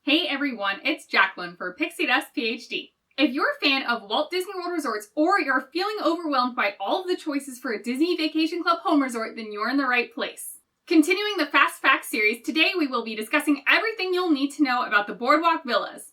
Hey everyone, it's Jacqueline for Pixie Dust PhD. If you're a fan of Walt Disney World resorts or you're feeling overwhelmed by all of the choices for a Disney Vacation Club home resort, then you're in the right place. Continuing the Fast Facts series, today we will be discussing everything you'll need to know about the Boardwalk Villas.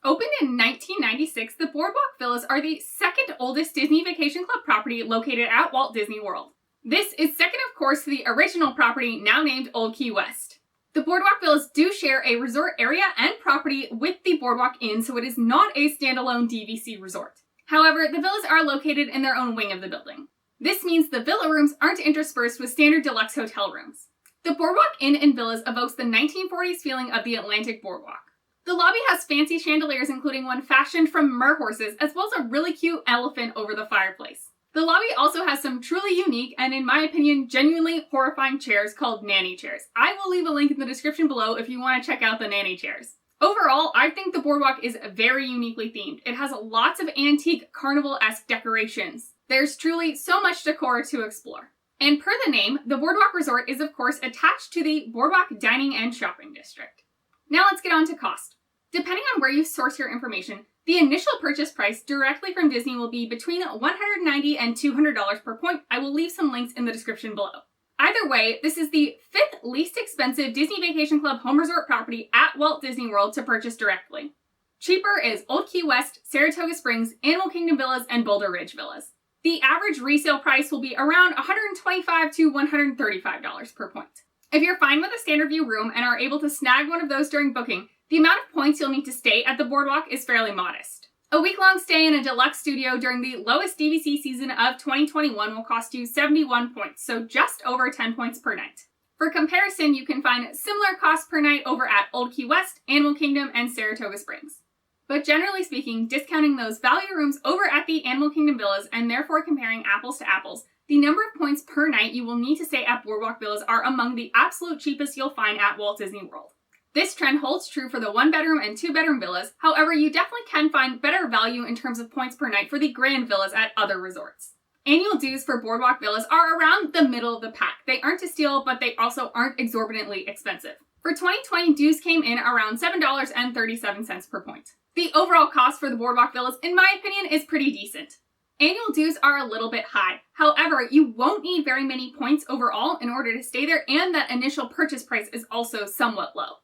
Opened in 1996, the Boardwalk Villas are the second oldest Disney Vacation Club property located at Walt Disney World. This is second, of course, to the original property now named Old Key West. The Boardwalk Villas do share a resort area and property with the Boardwalk Inn, so it is not a standalone DVC resort. However, the villas are located in their own wing of the building. This means the villa rooms aren't interspersed with standard deluxe hotel rooms. The Boardwalk Inn and Villas evokes the 1940s feeling of the Atlantic Boardwalk. The lobby has fancy chandeliers, including one fashioned from merhorses, as well as a really cute elephant over the fireplace. The lobby also has some truly unique and, in my opinion, genuinely horrifying chairs called nanny chairs. I will leave a link in the description below if you want to check out the nanny chairs. Overall, I think the Boardwalk is very uniquely themed. It has lots of antique carnival-esque decorations. There's truly so much decor to explore. And per the name, the Boardwalk Resort is of course attached to the Boardwalk Dining and Shopping District. Now let's get on to cost. Depending on where you source your information, the initial purchase price directly from Disney will be between $190 and $200 per point. I will leave some links in the description below. Either way, this is the fifth least expensive Disney Vacation Club home resort property at Walt Disney World to purchase directly. Cheaper is Old Key West, Saratoga Springs, Animal Kingdom Villas, and Boulder Ridge Villas. The average resale price will be around $125 to $135 per point. If you're fine with a standard view room and are able to snag one of those during booking, the amount of points you'll need to stay at the Boardwalk is fairly modest. A week-long stay in a deluxe studio during the lowest DVC season of 2021 will cost you 71 points, so just over 10 points per night. For comparison, you can find similar costs per night over at Old Key West, Animal Kingdom, and Saratoga Springs. But generally speaking, discounting those value rooms over at the Animal Kingdom Villas and therefore comparing apples to apples, the number of points per night you will need to stay at Boardwalk Villas are among the absolute cheapest you'll find at Walt Disney World. This trend holds true for the 1-bedroom and 2-bedroom villas. However, you definitely can find better value in terms of points per night for the grand villas at other resorts. Annual dues for Boardwalk Villas are around the middle of the pack. They aren't a steal, but they also aren't exorbitantly expensive. For 2020, dues came in around $7.37 per point. The overall cost for the Boardwalk Villas, in my opinion, is pretty decent. Annual dues are a little bit high. However, you won't need very many points overall in order to stay there, and that initial purchase price is also somewhat low.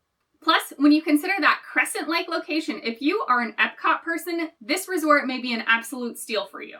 Plus, when you consider that Crescent Lake location, if you are an Epcot person, this resort may be an absolute steal for you.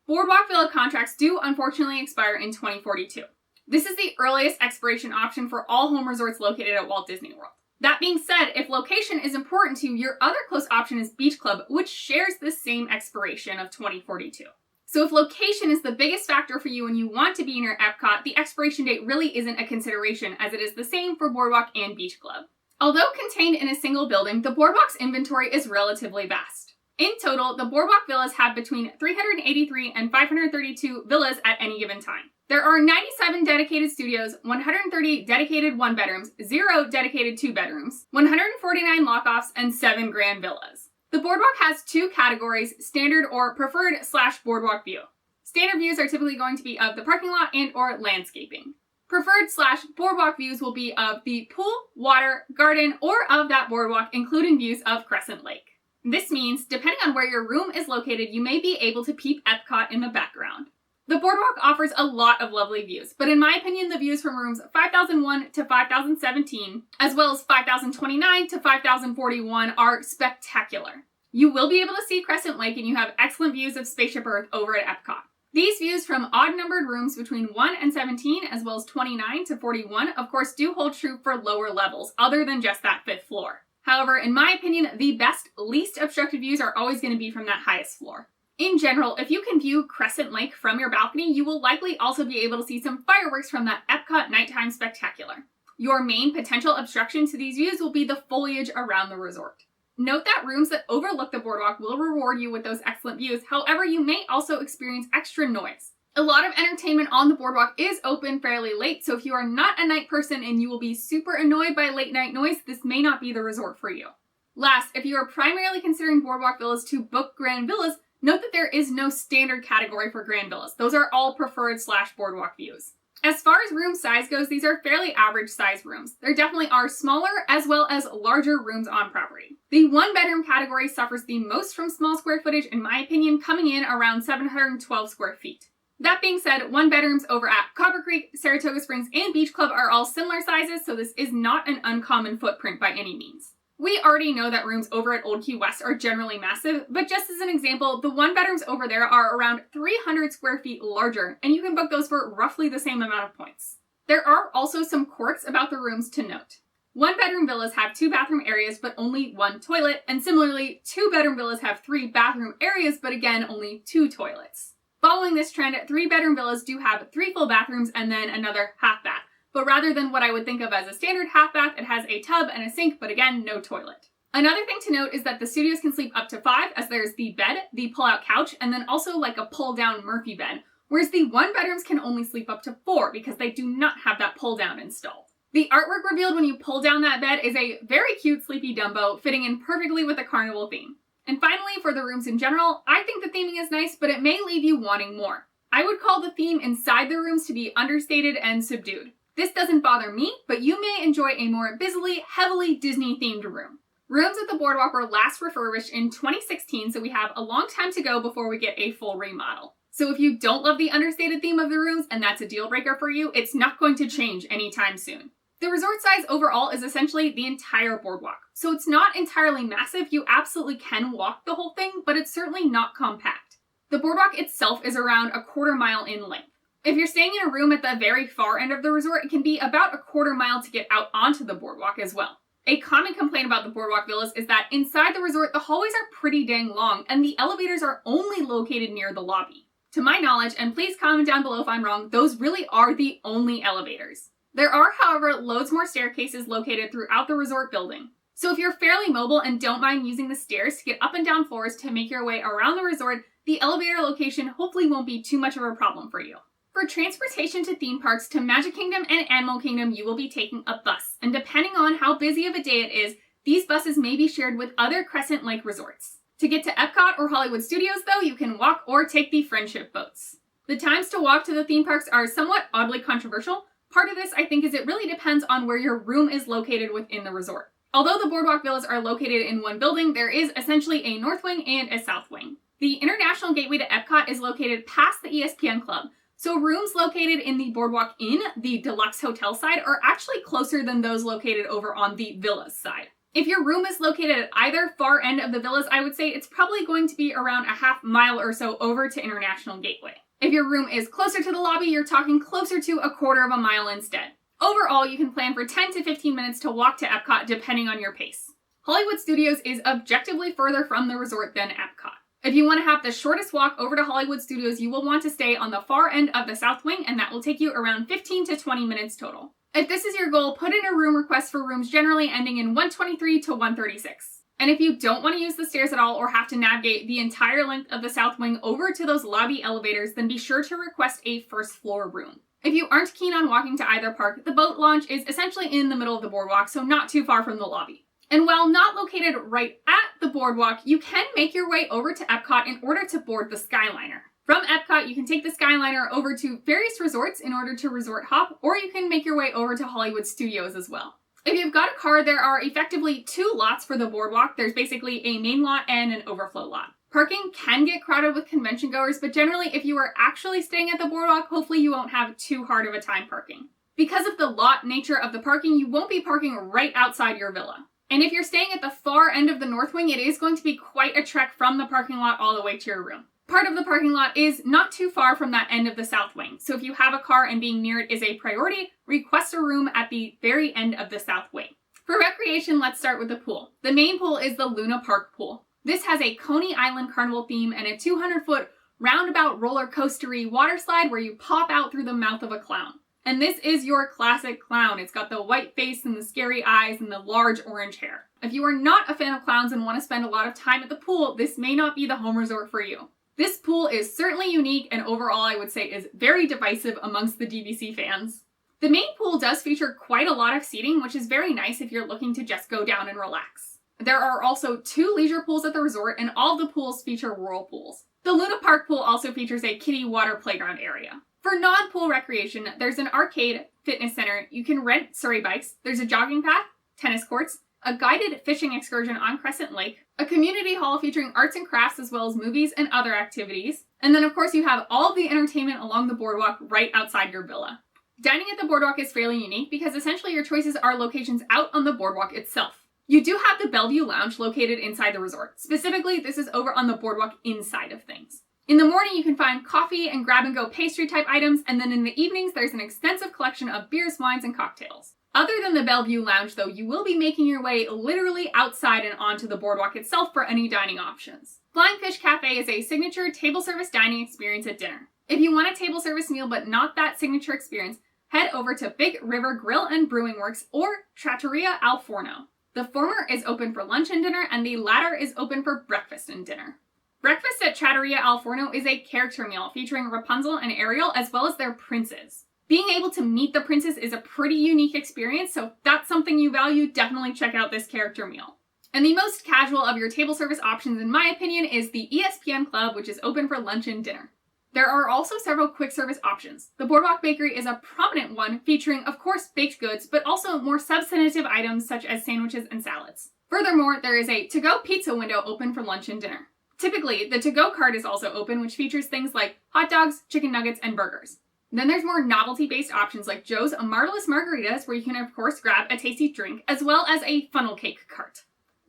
Boardwalk Villa contracts do unfortunately expire in 2042. This is the earliest expiration option for all home resorts located at Walt Disney World. That being said, if location is important to you, your other close option is Beach Club, which shares the same expiration of 2042. So if location is the biggest factor for you and you want to be near Epcot, the expiration date really isn't a consideration, as it is the same for Boardwalk and Beach Club. Although contained in a single building, the Boardwalk's inventory is relatively vast. In total, the Boardwalk Villas have between 383 and 532 villas at any given time. There are 97 dedicated studios, 130 dedicated 1-bedrooms, 0 dedicated 2-bedrooms, 149 lockoffs, and 7 grand villas. The Boardwalk has 2 categories, standard or preferred/boardwalk view. Standard views are typically going to be of the parking lot and or landscaping. Preferred/boardwalk views will be of the pool, water, garden, or of that boardwalk, including views of Crescent Lake. This means, depending on where your room is located, you may be able to peep Epcot in the background. The Boardwalk offers a lot of lovely views, but in my opinion, the views from rooms 5001 to 5017, as well as 5029 to 5041 are spectacular. You will be able to see Crescent Lake, and you have excellent views of Spaceship Earth over at Epcot. These views from odd-numbered rooms between 1 and 17, as well as 29 to 41, of course do hold true for lower levels, other than just that 5th floor. However, in my opinion, the best, least obstructed views are always going to be from that highest floor. In general, if you can view Crescent Lake from your balcony, you will likely also be able to see some fireworks from that Epcot nighttime spectacular. Your main potential obstruction to these views will be the foliage around the resort. Note that rooms that overlook the Boardwalk will reward you with those excellent views. However, you may also experience extra noise. A lot of entertainment on the Boardwalk is open fairly late, so if you are not a night person and you will be super annoyed by late night noise, this may not be the resort for you. Last, if you are primarily considering Boardwalk Villas to book grand villas, note that there is no standard category for grand villas. Those are all preferred/boardwalk views. As far as room size goes, these are fairly average size rooms. There definitely are smaller as well as larger rooms on property. The one bedroom category suffers the most from small square footage, in my opinion, coming in around 712 square feet. That being said, one bedrooms over at Copper Creek, Saratoga Springs, and Beach Club are all similar sizes, so this is not an uncommon footprint by any means. We already know that rooms over at Old Key West are generally massive, but just as an example, the one bedrooms over there are around 300 square feet larger, and you can book those for roughly the same amount of points. There are also some quirks about the rooms to note. One bedroom villas have 2 bathroom areas but only 1 toilet, and similarly, 2 bedroom villas have 3 bathroom areas but again only 2 toilets. Following this trend, 3 bedroom villas do have 3 full bathrooms and then another half bath. But rather than what I would think of as a standard half bath, it has a tub and a sink, but again, no toilet. Another thing to note is that the studios can sleep up to 5, as there's the bed, the pull-out couch, and then also like a pull-down Murphy bed, whereas the one bedrooms can only sleep up to 4 because they do not have that pull-down installed. The artwork revealed when you pull down that bed is a very cute Sleepy Dumbo, fitting in perfectly with the carnival theme. And finally, for the rooms in general, I think the theming is nice, but it may leave you wanting more. I would call the theme inside the rooms to be understated and subdued. This doesn't bother me, but you may enjoy a more busily, heavily Disney-themed room. Rooms at the Boardwalk were last refurbished in 2016, so we have a long time to go before we get a full remodel. So if you don't love the understated theme of the rooms, and that's a deal breaker for you, it's not going to change anytime soon. The resort size overall is essentially the entire boardwalk. So it's not entirely massive, you absolutely can walk the whole thing, but it's certainly not compact. The boardwalk itself is around a quarter mile in length. If you're staying in a room at the very far end of the resort, it can be about a quarter mile to get out onto the boardwalk as well. A common complaint about the Boardwalk Villas is that inside the resort, the hallways are pretty dang long, and the elevators are only located near the lobby. To my knowledge, and please comment down below if I'm wrong, those really are the only elevators. There are, however, loads more staircases located throughout the resort building. So if you're fairly mobile and don't mind using the stairs to get up and down floors to make your way around the resort, the elevator location hopefully won't be too much of a problem for you. For transportation to theme parks to Magic Kingdom and Animal Kingdom, you will be taking a bus. And depending on how busy of a day it is, these buses may be shared with other Crescent-like resorts. To get to Epcot or Hollywood Studios, though, you can walk or take the Friendship boats. The times to walk to the theme parks are somewhat oddly controversial. Part of this, I think, is it really depends on where your room is located within the resort. Although the Boardwalk Villas are located in one building, there is essentially a north wing and a south wing. The International Gateway to Epcot is located past the ESPN Club, so rooms located in the Boardwalk Inn, the deluxe hotel side, are actually closer than those located over on the Villas side. If your room is located at either far end of the Villas, I would say it's probably going to be around a half mile or so over to International Gateway. If your room is closer to the lobby, you're talking closer to a quarter of a mile instead. Overall, you can plan for 10 to 15 minutes to walk to Epcot depending on your pace. Hollywood Studios is objectively further from the resort than Epcot. If you want to have the shortest walk over to Hollywood Studios, you will want to stay on the far end of the south wing, and that will take you around 15 to 20 minutes total. If this is your goal, put in a room request for rooms generally ending in 123 to 136. And if you don't want to use the stairs at all or have to navigate the entire length of the south wing over to those lobby elevators, then be sure to request a first floor room. If you aren't keen on walking to either park, the boat launch is essentially in the middle of the boardwalk, so not too far from the lobby. And while not located right at the boardwalk, you can make your way over to Epcot in order to board the Skyliner. From Epcot, you can take the Skyliner over to various resorts in order to resort hop, or you can make your way over to Hollywood Studios as well. If you've got a car, there are effectively 2 lots for the boardwalk. There's basically a main lot and an overflow lot. Parking can get crowded with convention goers, but generally if you are actually staying at the boardwalk, hopefully you won't have too hard of a time parking. Because of the lot nature of the parking, you won't be parking right outside your villa. And if you're staying at the far end of the north wing, it is going to be quite a trek from the parking lot all the way to your room. Part of the parking lot is not too far from that end of the south wing, so if you have a car and being near it is a priority, request a room at the very end of the south wing. For recreation, let's start with the pool. The main pool is the Luna Park pool. This has a Coney Island Carnival theme and a 200-foot roundabout roller coastery water slide where you pop out through the mouth of a clown. And this is your classic clown. It's got the white face and the scary eyes and the large orange hair. If you are not a fan of clowns and want to spend a lot of time at the pool, this may not be the home resort for you. This pool is certainly unique and overall I would say is very divisive amongst the DVC fans. The main pool does feature quite a lot of seating, which is very nice if you're looking to just go down and relax. There are also 2 leisure pools at the resort and all of the pools feature whirlpools. The Luna Park pool also features a kiddie water playground area. For non-pool recreation, there's an arcade fitness center. You can rent Surrey bikes. There's a jogging path, tennis courts, a guided fishing excursion on Crescent Lake, a community hall featuring arts and crafts as well as movies and other activities. And then of course you have all of the entertainment along the boardwalk right outside your villa. Dining at the boardwalk is fairly unique because essentially your choices are locations out on the boardwalk itself. You do have the Bellevue Lounge located inside the resort. Specifically, this is over on the boardwalk inside of things. In the morning, you can find coffee and grab-and-go pastry type items, and then in the evenings, there's an extensive collection of beers, wines, and cocktails. Other than the Bellevue Lounge, though, you will be making your way literally outside and onto the boardwalk itself for any dining options. Flying Fish Cafe is a signature table service dining experience at dinner. If you want a table service meal but not that signature experience, head over to Big River Grill and Brewing Works or Trattoria Al Forno. The former is open for lunch and dinner, and the latter is open for breakfast and dinner. Breakfast at Trattoria Al Forno is a character meal featuring Rapunzel and Ariel as well as their princes. Being able to meet the princes is a pretty unique experience, so if that's something you value, definitely check out this character meal. And the most casual of your table service options, in my opinion, is the ESPN Club, which is open for lunch and dinner. There are also several quick service options. The Boardwalk Bakery is a prominent one, featuring, of course, baked goods, but also more substantive items such as sandwiches and salads. Furthermore, there is a to-go pizza window open for lunch and dinner. Typically, the to-go cart is also open, which features things like hot dogs, chicken nuggets, and burgers. Then there's more novelty-based options like Joe's Marvelous Margaritas, where you can, of course, grab a tasty drink, as well as a funnel cake cart.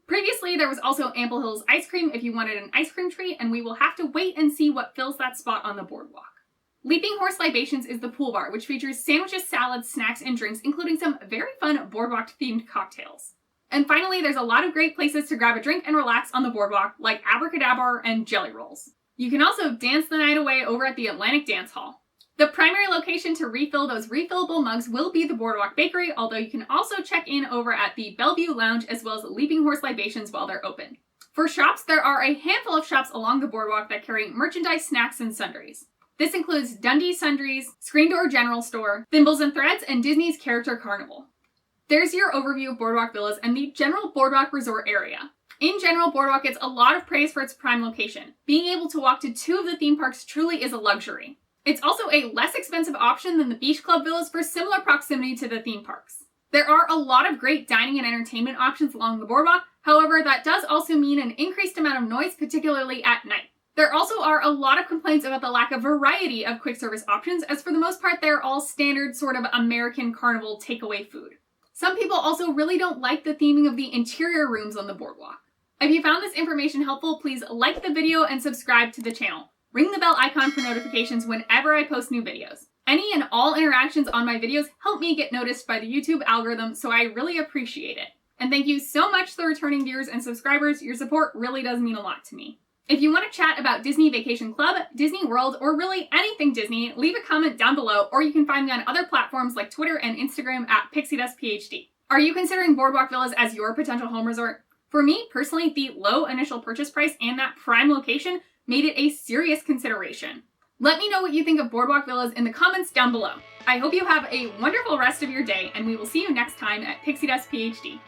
Previously, there was also Ample Hills ice cream if you wanted an ice cream treat, and we will have to wait and see what fills that spot on the boardwalk. Leaping Horse Libations is the pool bar, which features sandwiches, salads, snacks, and drinks, including some very fun boardwalk-themed cocktails. And finally, there's a lot of great places to grab a drink and relax on the boardwalk, like Abracadabra and Jelly Rolls. You can also dance the night away over at the Atlantic Dance Hall. The primary location to refill those refillable mugs will be the Boardwalk Bakery, although you can also check in over at the Bellevue Lounge as well as Leaping Horse Libations while they're open. For shops, there are a handful of shops along the boardwalk that carry merchandise, snacks, and sundries. This includes Dundee Sundries, Screen Door General Store, Thimbles and Threads, and Disney's Character Carnival. There's your overview of Boardwalk Villas and the general Boardwalk Resort area. In general, Boardwalk gets a lot of praise for its prime location. Being able to walk to 2 of the theme parks truly is a luxury. It's also a less expensive option than the Beach Club villas for similar proximity to the theme parks. There are a lot of great dining and entertainment options along the boardwalk, however, that does also mean an increased amount of noise, particularly at night. There also are a lot of complaints about the lack of variety of quick service options, as for the most part they're all standard sort of American carnival takeaway food. Some people also really don't like the theming of the interior rooms on the boardwalk. If you found this information helpful, please like the video and subscribe to the channel. Ring the bell icon for notifications whenever I post new videos. Any and all interactions on my videos help me get noticed by the YouTube algorithm, so I really appreciate it. And thank you so much to the returning viewers and subscribers. Your support really does mean a lot to me. If you want to chat about Disney Vacation Club, Disney World, or really anything Disney, leave a comment down below, or you can find me on other platforms like Twitter and Instagram at PixieDustPhD. Are you considering Boardwalk Villas as your potential home resort? For me, personally, the low initial purchase price and that prime location made it a serious consideration. Let me know what you think of Boardwalk Villas in the comments down below. I hope you have a wonderful rest of your day, and we will see you next time at Pixie Dust PhD.